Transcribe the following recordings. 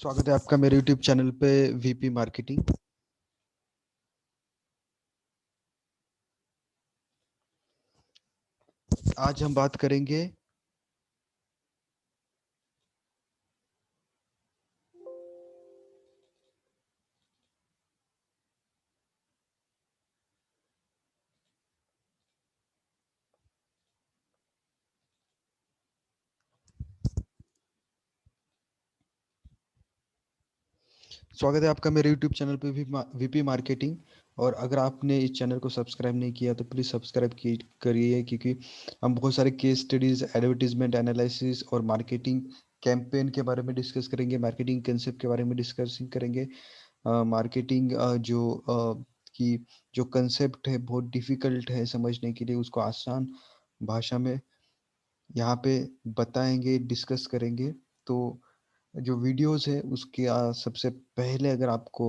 स्वागत है आपका मेरे YouTube चैनल पे वीपी मार्केटिंग। आज हम बात करेंगे स्वागत है आपका मेरे YouTube चैनल पे वीपी मार्केटिंग। और अगर आपने इस चैनल को सब्सक्राइब नहीं किया तो प्लीज़ सब्सक्राइब करिए, क्योंकि हम बहुत सारे केस स्टडीज़, एडवर्टीजमेंट एनालिसिस और मार्केटिंग कैंपेन के बारे में डिस्कस करेंगे, मार्केटिंग कंसेप्ट के बारे में डिस्कसिंग करेंगे। मार्केटिंग की जो कंसेप्ट है बहुत डिफ़िकल्ट है समझने के लिए, उसको आसान भाषा में यहाँ पे बताएंगे, डिस्कस करेंगे। तो जो वीडियोस है उसके सबसे पहले अगर आपको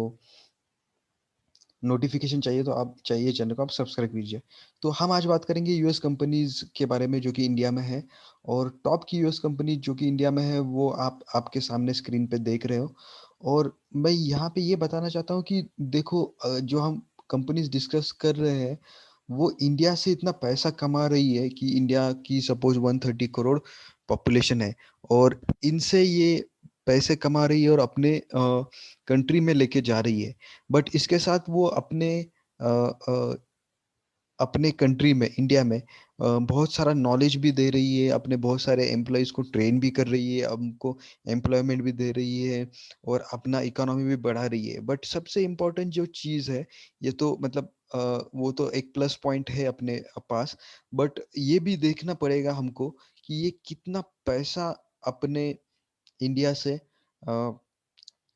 नोटिफिकेशन चाहिए तो आप चाहिए चैनल को आप सब्सक्राइब कीजिए। तो हम आज बात करेंगे यूएस कंपनीज के बारे में जो कि इंडिया में है, और टॉप की यूएस कंपनी जो कि इंडिया में है वो आप आपके सामने स्क्रीन पे देख रहे हो। और मैं यहाँ पे ये बताना चाहता हूँ कि देखो, जो हम कंपनीज डिस्कस कर रहे हैं वो इंडिया से इतना पैसा कमा रही है कि इंडिया की सपोज 130 करोड़ पॉपुलेशन है, और इनसे ये पैसे कमा रही है और अपने कंट्री में लेके जा रही है। बट इसके साथ वो अ, अ, अपने कंट्री में, इंडिया में बहुत सारा नॉलेज भी दे रही है, अपने बहुत सारे एम्प्लॉयज़ को ट्रेन भी कर रही है, उनको एम्प्लॉयमेंट भी दे रही है और अपना इकोनॉमी भी बढ़ा रही है। बट सबसे इम्पोर्टेंट जो चीज़ है, ये तो मतलब वो तो एक प्लस पॉइंट है अपने पास, बट ये भी देखना पड़ेगा हमको कि ये कितना पैसा अपने इंडिया से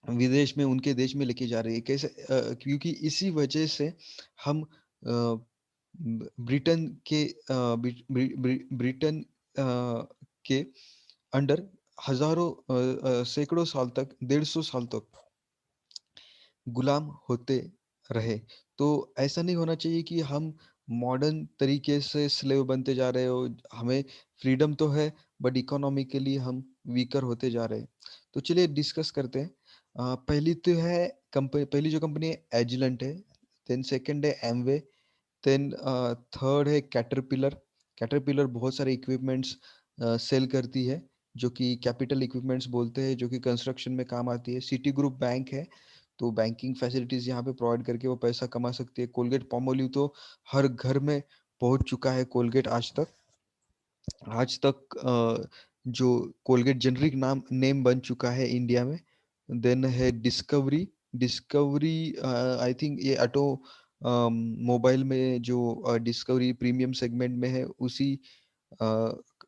विदेश में, उनके देश में लेके जा रही है। कैसे? क्योंकि इसी वजह से हम ब्रिटेन के ब्रिटेन के अंडर हजारों सैकड़ों साल तक, 150 साल तक गुलाम होते रहे। तो ऐसा नहीं होना चाहिए कि हम मॉडर्न तरीके से स्लेव बनते जा रहे हो। हमें फ्रीडम तो है, बट इकोनॉमिकली हम वीकर होते जा रहे हैं। तो चलिए डिस्कस करते हैं। पहली तो है कंपनी, पहली जो कंपनी है एजिलेंट है, देन सेकंड है एमवे, देन थर्ड है कैटरपिलर। कैटरपिलर बहुत सारे इक्विपमेंट्स सेल करती है, जो कि कैपिटल इक्विपमेंट्स बोलते हैं, जो कि कंस्ट्रक्शन में काम आती है। सिटी ग्रुप बैंक है, तो बैंकिंग फैसिलिटीज यहाँ पे प्रोवाइड करके वो पैसा कमा सकती है। कोलगेट पामोलिव तो हर घर में पहुंच चुका है। कोलगेट आज तक जो कोलगेट जेनरिक नाम नेम बन चुका है इंडिया में। देन है डिस्कवरी। डिस्कवरी आई थिंक ये ऑटो मोबाइल में जो डिस्कवरी प्रीमियम सेगमेंट में है, उसी अ,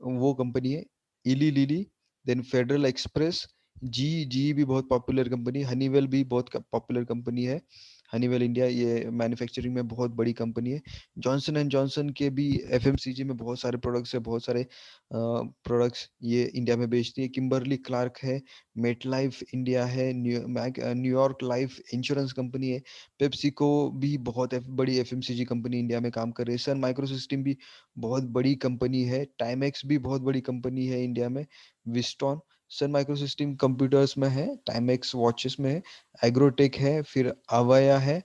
वो कंपनी है। Eli Lilly, then Federal Express, जी जी भी बहुत पॉपुलर कंपनी। हनीवेल भी बहुत पॉपुलर कंपनी है। हनीवेल इंडिया, ये मैन्युफैक्चरिंग में बहुत बड़ी कंपनी है। जॉनसन एंड जॉनसन के भी एफएमसीजी में बहुत सारे प्रोडक्ट्स है, बहुत सारे प्रोडक्ट्स ये इंडिया में बेचती है। किम्बरली क्लार्क है, मेट लाइफ इंडिया है, न्यूयॉर्क लाइफ इंश्योरेंस कंपनी है। पेप्सिको भी बहुत बड़ी एफएमसीजी कंपनी इंडिया में काम कर रही है। सन माइक्रो सिस्टम भी बहुत बड़ी कंपनी है। टाइमेक्स भी बहुत बड़ी कंपनी है इंडिया में। विस्टॉन, सन माइक्रो सिस्टम कंप्यूटर्स में है, टाइमेक्स वॉचेस में है। एग्रोटेक है, फिर अवया है।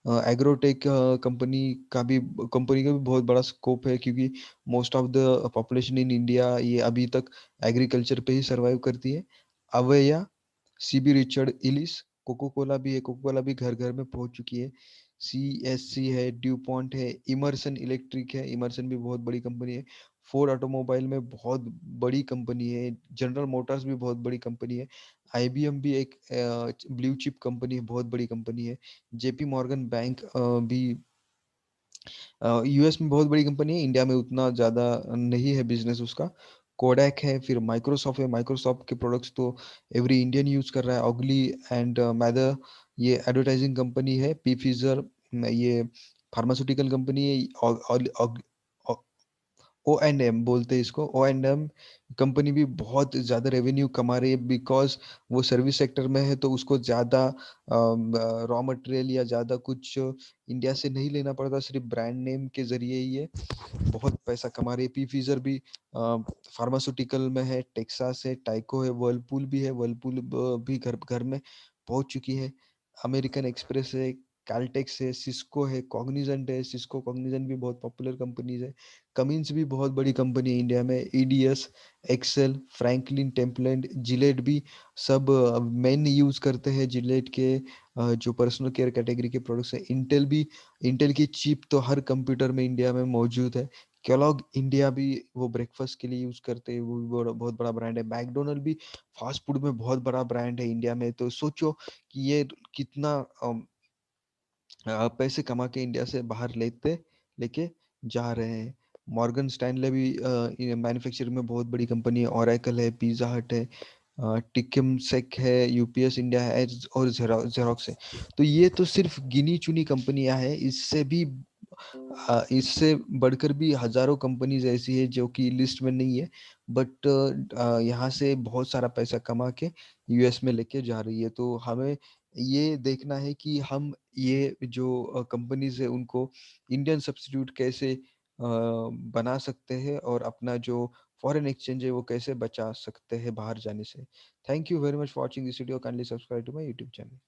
एग्रोटेक कंपनी का भी बहुत बड़ा स्कोप है, क्योंकि most of the population in India ये अभी तक एग्रीकल्चर पे ही सरवाइव करती है। अवया, सीबी रिचर्ड इलिस, कोको कोला भी है, कोको कोला भी घर घर में पहुंच चुकी है। सीएससी है, ड्यूपॉन्ट है, इमर्सन इलेक्ट्रिक है, इमर्सन भी बहुत बड़ी कंपनी है। फोर्ड ऑटोमोबाइल में बहुत बड़ी कंपनी है। जनरल मोटर्स भी बहुत बड़ी कंपनी है। आईबीएम भी एक ब्लू चिप कंपनी है, बहुत बड़ी कंपनी है। जेपी मॉर्गन बैंक भी यूएस में बहुत बड़ी कंपनी है, इंडिया में उतना ज़्यादा नहीं है बिजनेस उसका। कोडैक है, फिर माइक्रोसॉफ्ट है। माइक्रोसॉफ्ट के प्रोडक्ट्स तो एवरी इंडियन यूज़ कर रहा है। ऑगली एंड मैदर, ये एडवर्टाइजिंग कंपनी है। पी फिजर, ये फार्मास्यूटिकल कंपनी है। O&M बोलते हैं इसको। O&M कंपनी भी बहुत ज़्यादा रेवेन्यू कमा रही है, बिकॉज़ वो सर्विस सेक्टर में है, तो उसको ज़्यादा रॉ मटेरियल या ज़्यादा कुछ इंडिया से नहीं लेना पड़ता, सिर्फ़ ब्रांड नेम के ज़रिए ही ये बहुत पैसा कमा रही है। पी फ़िज़र भी फार्मास्यूटिकल में है, टेक्सास है, टाइको है, व्हर्लपूल भी है, व्हर्लपूल भी घर घर में पहुँच चुकी है। अमेरिकन एक्सप्रेस है, कैलटेक्स है, सिस्को है, कॉग्निजेंट है। सिस्को, कॉग्निजेंट भी बहुत पॉपुलर कंपनीज़ है। कमिंस भी बहुत बड़ी कंपनी है इंडिया में। EDS, Excel, Franklin Templeton, Gillette भी सब मेन यूज़ करते हैं जिलेट के जो पर्सनल केयर कैटेगरी के प्रोडक्ट्स हैं। इंटेल की चिप तो हर कंप्यूटर में इंडिया में मौजूद है। केलॉग इंडिया भी वो ब्रेकफास्ट के लिए यूज़ करते हैं, वो भी बहुत बड़ा ब्रांड है। मैकडॉनल्ड भी फास्ट फूड में बहुत बड़ा ब्रांड है इंडिया में। तो सोचो कि ये कितना पैसे कमा के इंडिया से बाहर लेके जा रहे हैं। मॉर्गन स्टैनले भी ये मैन्युफैक्चरिंग में बहुत बड़ी कंपनी है। ओरेकल है, पिज़्ज़ा हट है, टिकिमसेक है, यूपीएस इंडिया है और ज़ेरॉक्स है। तो ये तो सिर्फ़ गिनी-चुनी कंपनियाँ हैं, इससे बढ़कर भी हज़ारों कंपनीज़ ऐसी है जो कि लिस्ट में नहीं है, बट यहाँ से बहुत सारा पैसा कमा के यूएस में लेके जा रही है। तो हमें ये देखना है कि हम ये जो कंपनीज़ है उनको इंडियन सब्स्टिट्यूट कैसे बना सकते हैं और अपना जो फॉरेन एक्सचेंज है वो कैसे बचा सकते हैं बाहर जाने से। Thank you very much for watching this video, kindly subscribe to my YouTube channel.